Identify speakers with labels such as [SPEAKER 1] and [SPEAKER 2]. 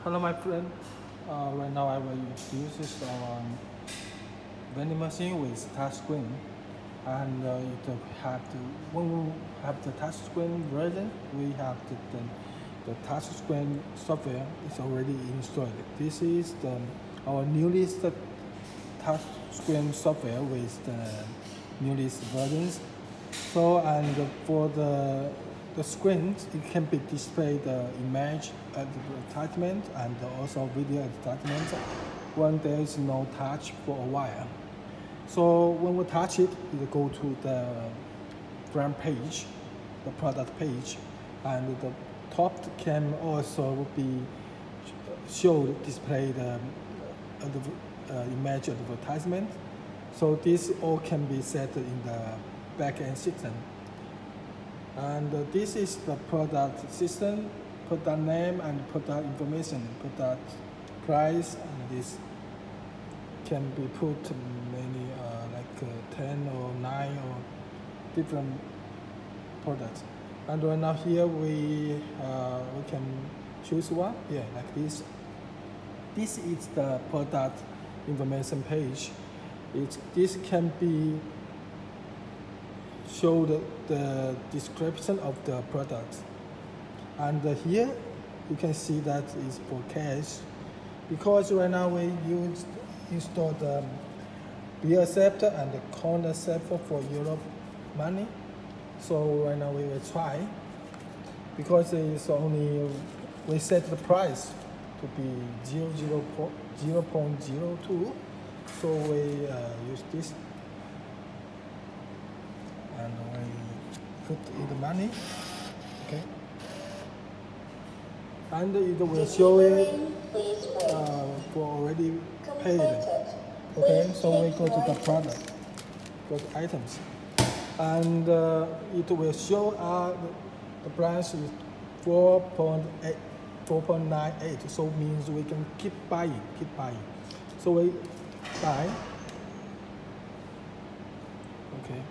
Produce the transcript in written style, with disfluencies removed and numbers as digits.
[SPEAKER 1] Hello my friend, right now I will use our vending machine with touch screen, and it have to, when we have the touch screen version, we have the touch screen software is already installed. This is our newest touch screen software with the newest versions. So, and for the screen, it can be displayed the image advertisement and also video advertisement when there is no touch for a while. So when we touch it, it go to the front page, the product page, and the top can also be showed display the image advertisement. So this all can be set in the back-end system. And this is the product system, product name and product information, product price, and this can be put many like 10 or 9 or different products. And right now here we can choose one, yeah, like this. This is the product information page. This can be show the description of the product, and here you can see that is for cash, because right now we install the bill acceptor and the coin acceptor for Europe money. So right now we will try, because it's only we set the price to be 0.02, so we use this. And we put in the money, okay, and it will show it for already paid. Okay, so we go to the product, go to items, and it will show the price is 4.98, so means we can keep buying. So we buy, okay.